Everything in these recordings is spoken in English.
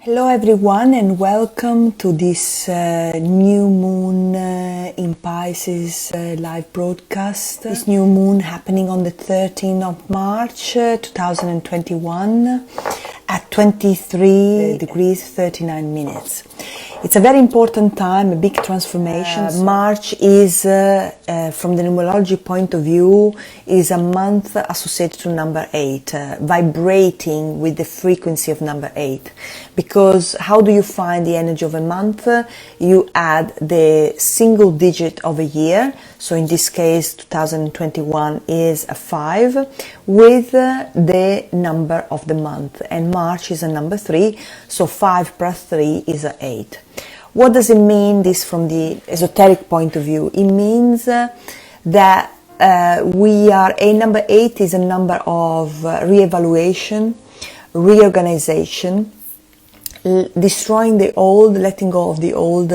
Hello everyone and welcome to this new moon in Pisces live broadcast. This new moon happening on the 13th of March 2021 at 23 degrees 39 minutes. It's a very important time, a big transformation. March is, from the numerology point of view, is a month associated to number 8, vibrating with the frequency of number 8. Because how do you find the energy of a month? You add the single digit of a year. So in this case, 2021 is a 5 with the number of the month. And March is a number 3. So 5 plus 3 is a 8. What does it mean, this from the esoteric point of view? It means that number 8 is a number of re-evaluation, reorganization, destroying the old, letting go of the old,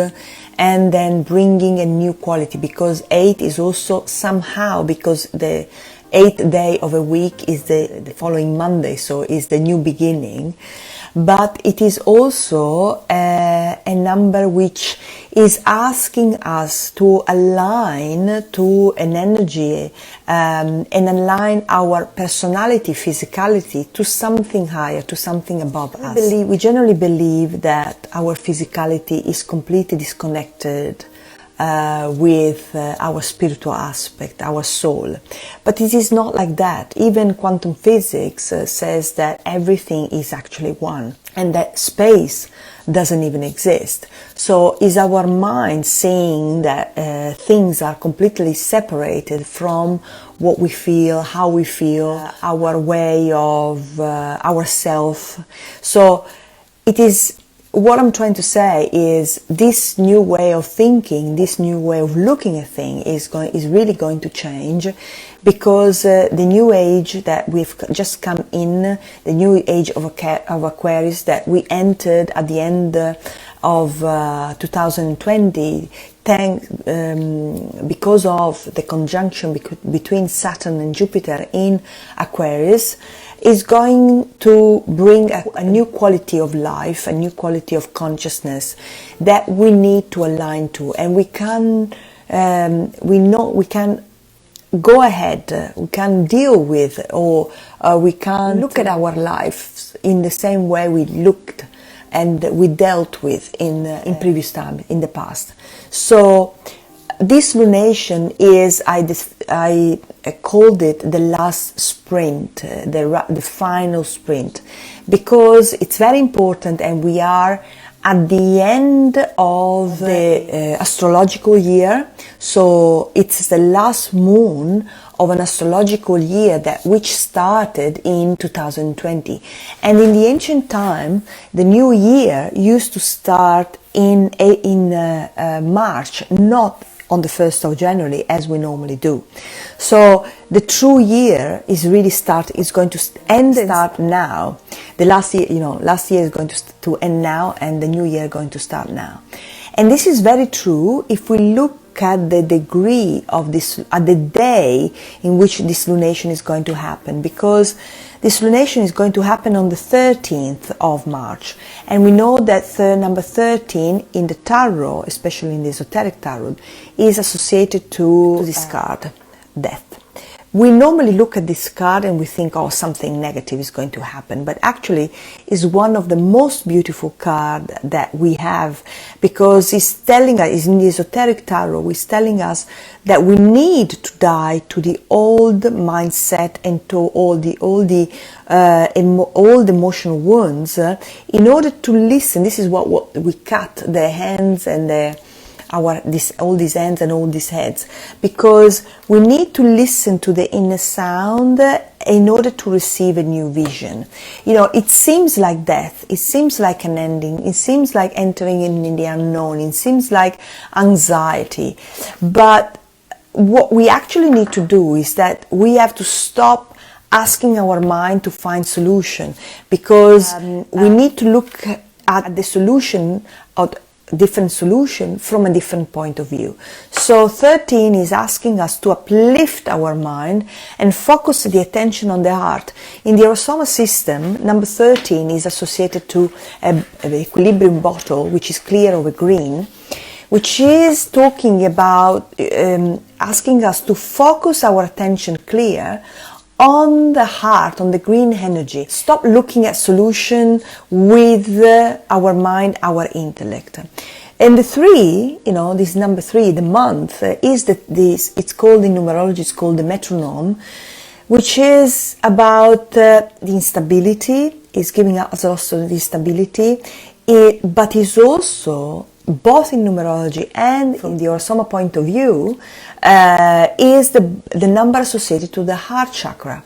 and then bringing a new quality, because 8 is also somehow, because the 8th day of a week is the following Monday, so is the new beginning. But it is also a number which is asking us to align to an energy and align our personality, physicality to something higher, to something above us. We generally believe that our physicality is completely disconnected with our spiritual aspect, our soul. But it is not like that. Even quantum physics says that everything is actually one, and that space doesn't even exist. So is our mind saying that things are completely separated from what we feel, how we feel, our way of ourself? So it is, what I'm trying to say is this new way of thinking, this new way of looking at things is really going to change, because the new age that we've just come in, the new age of Aquarius that we entered at the end of 2020, because of the conjunction between Saturn and Jupiter in Aquarius, is going to bring a new quality of life, a new quality of consciousness that we need to align to, and we can go ahead, we can deal with, or we can look at our lives in the same way we looked and we dealt with in previous time, in the past. So this lunation is, I called it the last sprint, the final sprint, because it's very important, and we are at the end of the astrological year. So it's the last moon of an astrological year which started in 2020. And in the ancient time, the new year used to start in March, not on the 1st of January as we normally do. So the true year is going to start now. The last year is going to end now, and the new year is going to start now. And this is very true if we look at the degree of this, at the day in which this lunation is going to happen, because this lunation is going to happen on the 13th of March. And we know that number 13 in the tarot, especially in the esoteric tarot, is associated to this card, death. We normally look at this card and we think, oh, something negative is going to happen. But actually, it's one of the most beautiful cards that we have, because it's telling us, in the esoteric tarot, it's telling us that we need to die to the old mindset and to all the emotional wounds in order to listen. This is what we cut the hands and all these hands and all these heads, because we need to listen to the inner sound in order to receive a new vision. It seems like death, it seems like an ending, it seems like entering in the unknown, it seems like anxiety. But what we actually need to do is that we have to stop asking our mind to find solution, because we need to look at the solution different solution from a different point of view. So 13 is asking us to uplift our mind and focus the attention on the heart. In the Aura-Soma system, number 13 is associated to an equilibrium bottle, which is clear over green, which is talking about asking us to focus our attention clear on the heart, on the green energy. Stop looking at solution with our mind, our intellect. And the 3, this number 3, the month, is it's called in numerology, it's called the metronome, which is about the instability. It's giving us also the stability, but is also, both in numerology and from the Aura-Soma point of view, is the number associated to the heart chakra.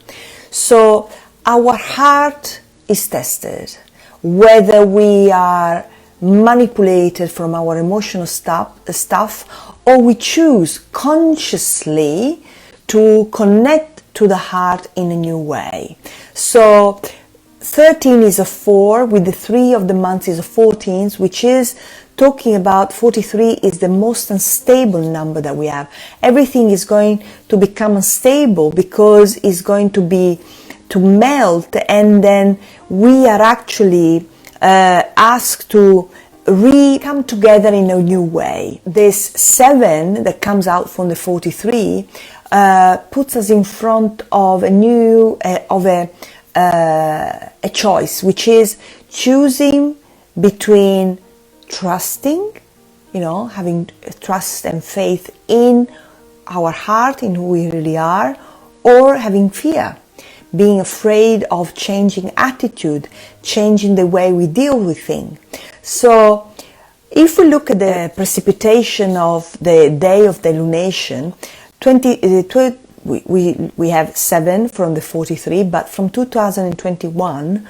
So our heart is tested, whether we are manipulated from our emotional stuff or we choose consciously to connect to the heart in a new way. So 13 is a 4, with the 3 of the months is a 14, which is talking about 43 is the most unstable number that we have. Everything is going to become unstable because it's going to melt, and then we are actually asked to come together in a new way. This 7 that comes out from the 43 puts us in front of a choice, which is choosing between trusting, having trust and faith in our heart, in who we really are, or having fear, being afraid of changing attitude, changing the way we deal with things. So if we look at the precipitation of the day of the lunation, we have 7 from the 43, but from 2021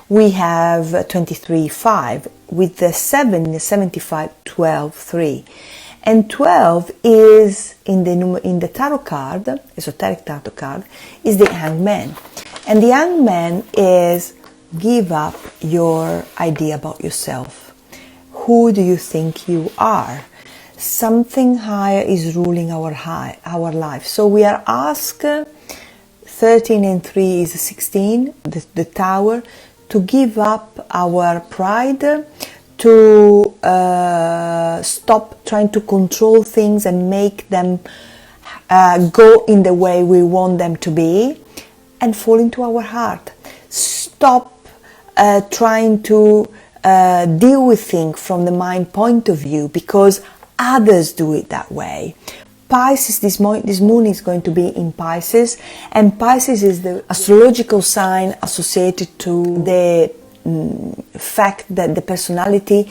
we have 23-5, with the 7, 75, 12, 3. And 12 is, in the tarot card, esoteric tarot card, is the hangman. And the hangman is, give up your idea about yourself. Who do you think you are? Something higher is ruling our life. So we are asked, 13 and 3 is 16, the tower, to give up our pride, to stop trying to control things and make them go in the way we want them to be, and fall into our heart. Stop trying to deal with things from the mind point of view because others do it that way. Pisces, this moon is going to be in Pisces, and Pisces is the astrological sign associated to the fact that the personality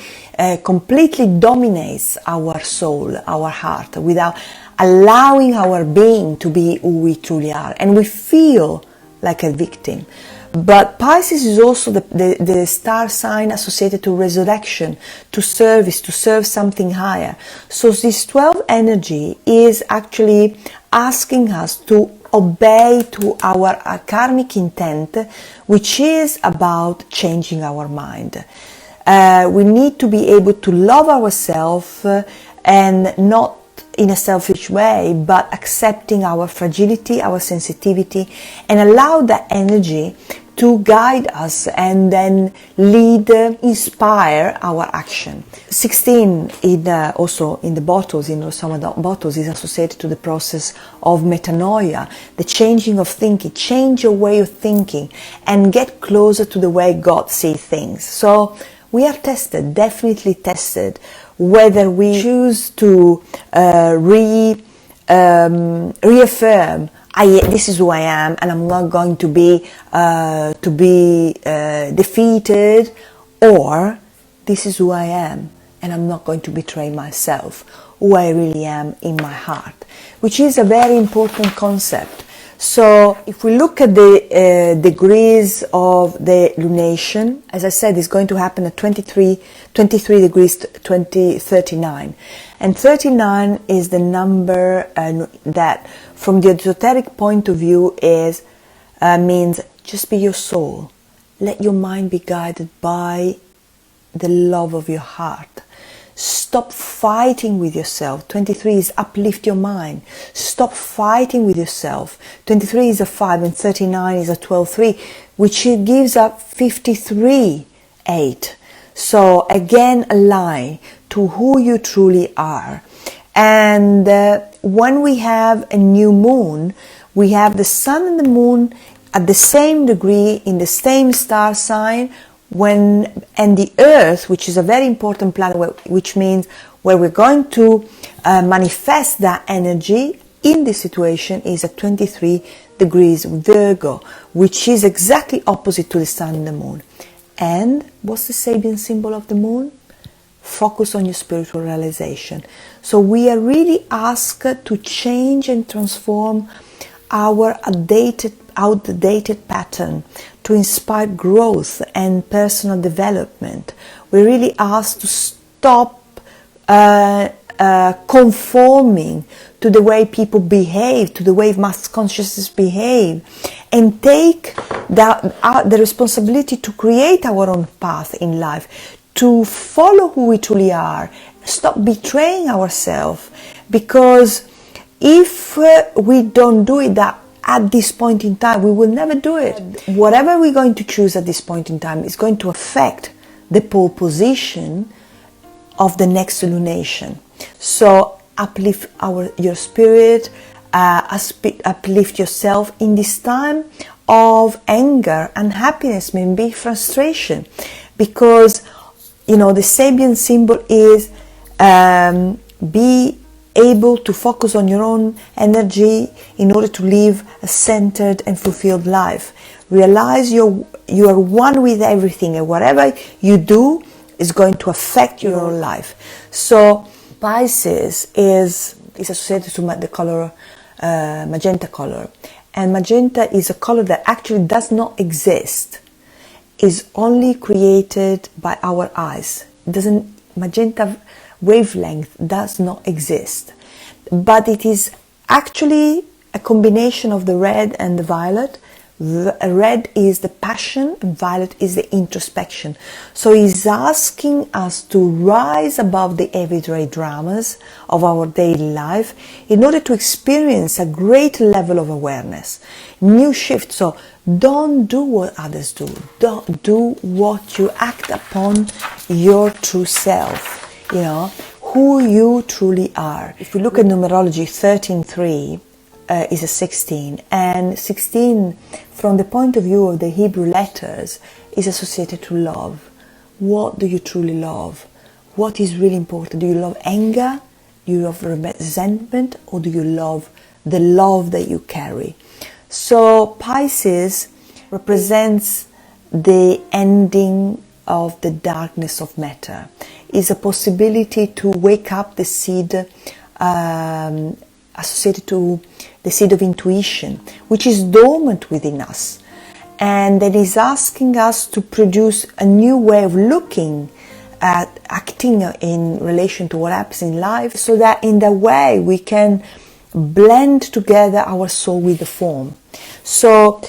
completely dominates our soul, our heart, without allowing our being to be who we truly are, and we feel like a victim. But Pisces is also the star sign associated to resurrection, to service, to serve something higher. So this 12 energy is actually asking us to obey to our karmic intent, which is about changing our mind. We need to be able to love ourselves and not in a selfish way, but accepting our fragility, our sensitivity, and allow that energy to guide us and then lead, inspire our action. 16 also in the bottles, in Aura-Soma bottles, is associated to the process of metanoia, the changing of thinking, change your way of thinking and get closer to the way God sees things. So we are tested, definitely tested, whether we choose to reaffirm, this is who I am, and I'm not going to be defeated, or this is who I am, and I'm not going to betray myself, who I really am in my heart, which is a very important concept. So if we look at the degrees of the lunation, as I said, it's going to happen at 23 degrees 39. And 39 is the number that, from the esoteric point of view, means just be your soul. Let your mind be guided by the love of your heart. Stop fighting with yourself. 23 is uplift your mind. Stop fighting with yourself. 23 is a 5 and 39 is a 12-3, which gives up 53-8. So again, align to who you truly are. And when we have a new moon, we have the sun and the moon at the same degree in the same star sign, and the earth, which is a very important planet, which means where we're going to manifest that energy in this situation, is at 23 degrees Virgo, which is exactly opposite to the sun and the moon. And what's the Sabian symbol of the moon? Focus on your spiritual realization. So we are really asked to change and transform our outdated pattern to inspire growth and personal development. We're really asked to stop conforming to the way people behave, to the way mass consciousness behave, and take the responsibility to create our own path in life, to follow who we truly are, stop betraying ourselves, because if we don't do it at this point in time, we will never do it. Whatever we're going to choose at this point in time is going to affect the pole position of the next lunation. So uplift your spirit, uplift yourself in this time of anger, unhappiness, maybe frustration, because the Sabian symbol is be able to focus on your own energy in order to live a centered and fulfilled life. Realize you are one with everything, and whatever you do is going to affect your own life. So Pisces is associated to the color magenta color, and magenta is a color that actually does not exist, is only created by our eyes. Magenta wavelength does not exist, but it is actually a combination of the red and the violet. Red is the passion and violet is the introspection. So he's asking us to rise above the everyday dramas of our daily life in order to experience a great level of awareness, new shift. So don't do what others do. Don't do what you act upon your true self, who you truly are. If we look at numerology, 13-3 is a 16, and 16 from the point of view of the Hebrew letters is associated to love. What do you truly love? What is really important? Do you love anger? Do you love resentment? Or do you love the love that you carry? So Pisces represents the ending of the darkness of matter. Is a possibility to wake up the seed associated to the seed of intuition, which is dormant within us, and that is asking us to produce a new way of looking at acting in relation to what happens in life, so that in that way we can blend together our soul with the form. So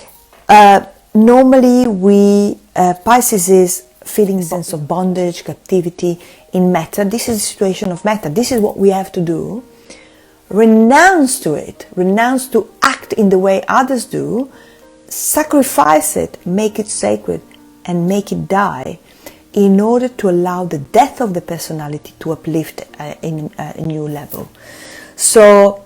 normally Pisces is feeling sense of bondage, captivity in matter. This is a situation of matter. This is what we have to do. Renounce to it. Renounce to act in the way others do. Sacrifice it. Make it sacred and make it die in order to allow the death of the personality to uplift in a new level. So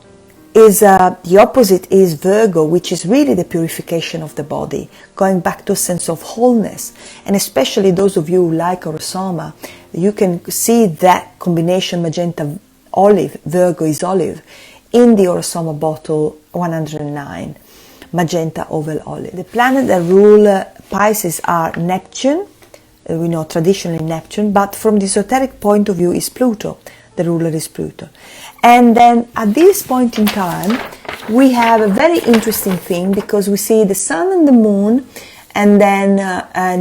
the opposite is Virgo, which is really the purification of the body, going back to a sense of wholeness. And especially those of you who like Aura-Soma, you can see that combination magenta olive, Virgo is olive, in the Aura-Soma bottle 109, magenta oval olive. The planets that rule Pisces are Neptune, we know traditionally Neptune, but from the esoteric point of view is Pluto. The ruler is Pluto. And then at this point in time, we have a very interesting thing, because we see the Sun and the Moon, and then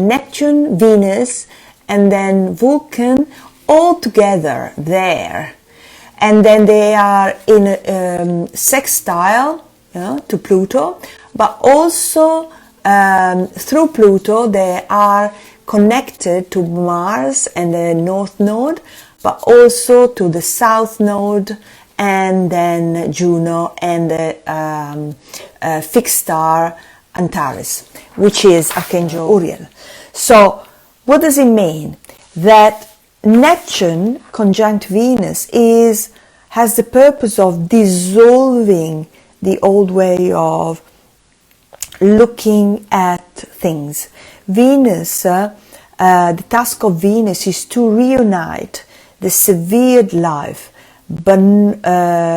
Neptune, Venus, and then Vulcan all together there. And then they are in a sextile to Pluto, but also through Pluto they are connected to Mars and the North Node, but also to the South Node, and then Juno and the fixed star Antares, which is Archangel Uriel. So what does it mean? That Neptune conjunct Venus has the purpose of dissolving the old way of looking at things. Venus, the task of Venus is to reunite the severed life, but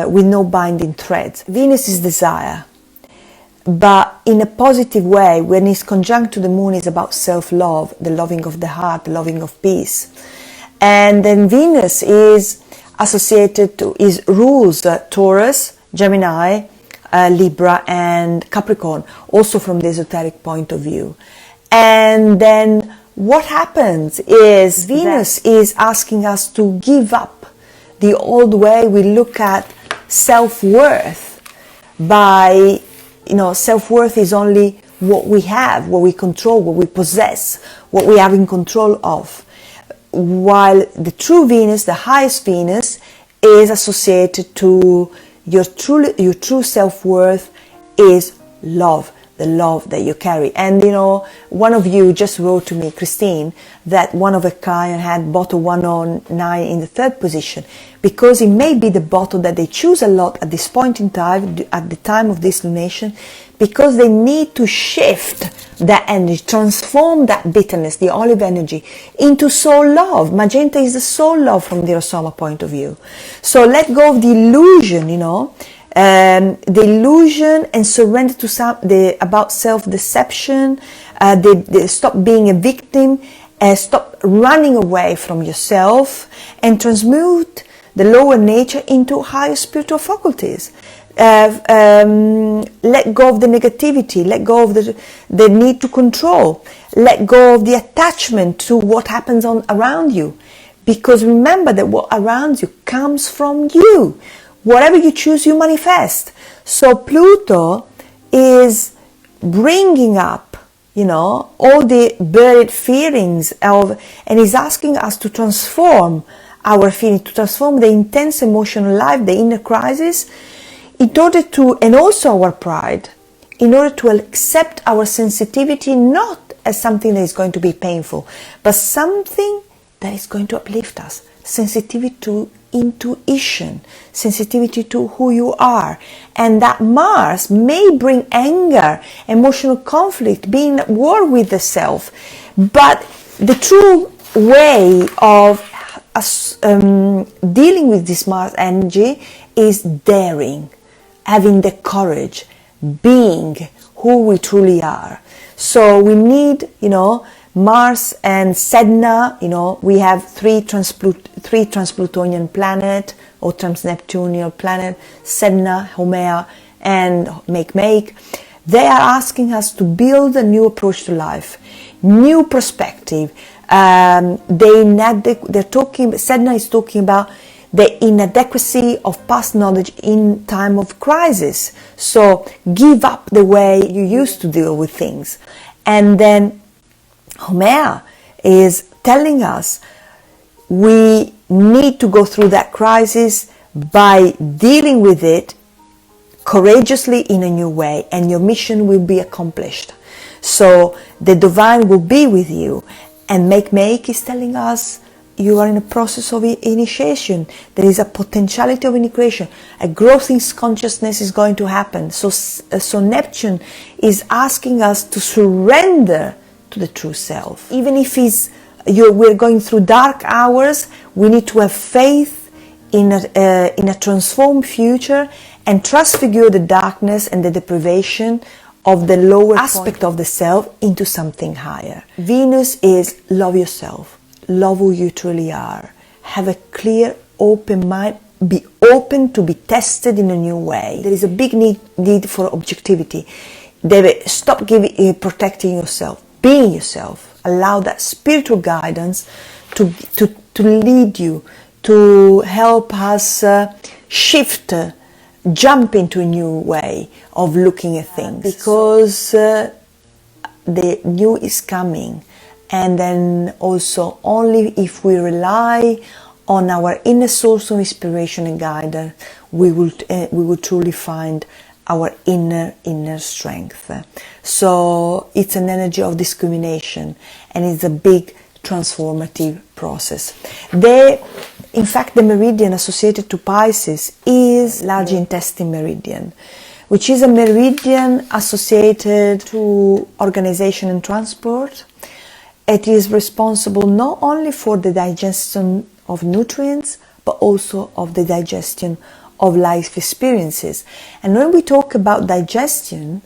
with no binding threads. Venus is desire, but in a positive way. When it's conjunct to the moon, it's about self-love, the loving of the heart, the loving of peace. And then Venus is associated to, rules Taurus, Gemini, Libra and Capricorn, also from the esoteric point of view. And then what happens is Venus is asking us to give up the old way we look at self-worth. By, self-worth is only what we have, what we control, what we possess, what we have in control of. While the true Venus, the highest Venus, is associated to your true self-worth is love, the love that you carry. And one of you just wrote to me, Christine, that one of a client had bottle 109 in the third position, because it may be the bottle that they choose a lot at this point in time, at the time of this lunation, because they need to shift that energy, transform that bitterness, the olive energy, into soul love. Magenta is the soul love from the Aura-Soma point of view. So let go of the illusion, the illusion, and surrender to about self-deception. They stop being a victim, stop running away from yourself, and transmute the lower nature into higher spiritual faculties. Let go of the negativity, let go of the need to control, let go of the attachment to what happens around you. Because remember that what around you comes from you. Whatever you choose, you manifest. So Pluto is bringing up, all the buried feelings and is asking us to transform our feelings, to transform the intense emotional life, the inner crisis, in order to, and also our pride, in order to accept our sensitivity not as something that is going to be painful, but something that is going to uplift us. Sensitivity to intuition, sensitivity to who you are. And that Mars may bring anger, emotional conflict, being at war with the self. But the true way of dealing with this Mars energy is daring, having the courage, being who we truly are. So we need, Mars and Sedna, we have three trans-Plutonian planet or trans-Neptunian planet, Sedna, Haumea, and Make. They are asking us to build a new approach to life, new perspective. Sedna is talking about the inadequacy of past knowledge in time of crisis. So give up the way you used to deal with things. And then Haumea is telling us we need to go through that crisis by dealing with it courageously in a new way, and your mission will be accomplished. So the divine will be with you. And Make is telling us you are in a process of initiation. There is a potentiality of integration. A growth in consciousness is going to happen. So Neptune is asking us to surrender to the true self. Even if we're going through dark hours, we need to have faith in a transformed future and transfigure the darkness and the deprivation of the lower aspect of the self into something higher. Venus is love yourself. Love who you truly are. Have a clear, open mind. Be open to be tested in a new way. There is a big need for objectivity. Stop protecting yourself. Being yourself. Allow that spiritual guidance to lead you, to help us jump into a new way of looking at things. Because the new is coming. And then also only if we rely on our inner source of inspiration and guidance, we will truly find our inner strength. So it's an energy of discrimination, and it's a big transformative process. In fact, the meridian associated to Pisces is large intestine meridian, which is a meridian associated to organization and transport. It is responsible not only for the digestion of nutrients, but also of the digestion of life experiences. And when we talk about digestion,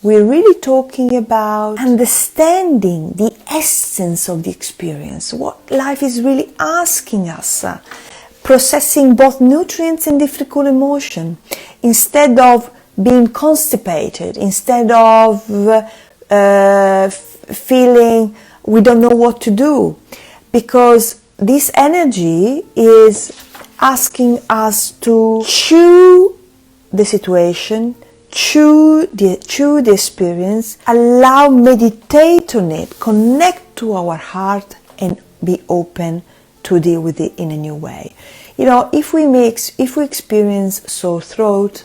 we're really talking about understanding the essence of the experience, what life is really asking us, processing both nutrients and difficult emotion, instead of being constipated, instead of feeling we don't know what to do, because this energy is asking us to chew the situation, chew the experience, meditate on it, connect to our heart, and be open to deal with it in a new way. If we experience sore throat,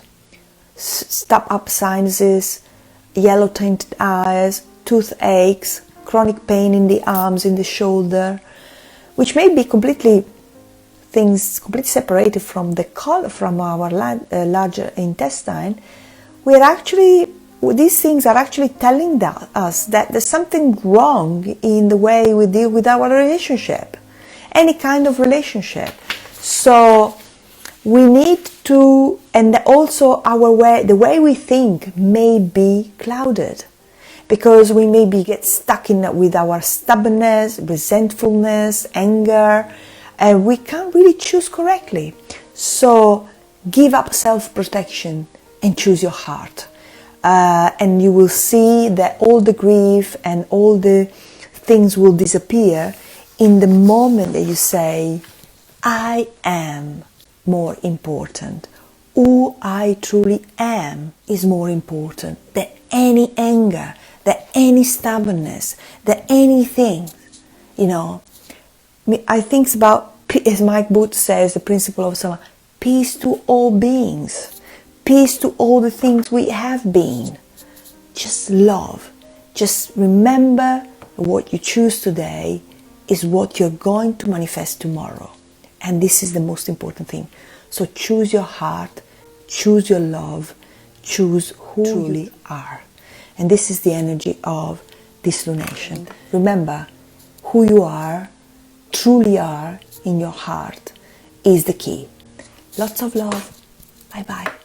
stuck-up sinuses, yellow tinted eyes, toothaches, chronic pain in the arms, in the shoulder, which may be completely separated from our larger intestine, these things are actually telling us that there's something wrong in the way we deal with our relationship, any kind of relationship. So we need to, and also the way we think may be clouded, because we maybe get stuck with our stubbornness, resentfulness, anger, and we can't really choose correctly. So give up self-protection and choose your heart. And you will see that all the grief and all the things will disappear in the moment that you say, I am more important. Who I truly am is more important than any anger, than any stubbornness, than anything. I think about, as Mike Booth says, the principle of Soma, peace to all beings, peace to all the things we have been. Just love. Just remember what you choose today is what you're going to manifest tomorrow. And this is the most important thing. So choose your heart, choose your love, choose who you truly are. And this is the energy of this lunation. Remember, who you are, truly are in your heart is the key. Lots of love. Bye-bye.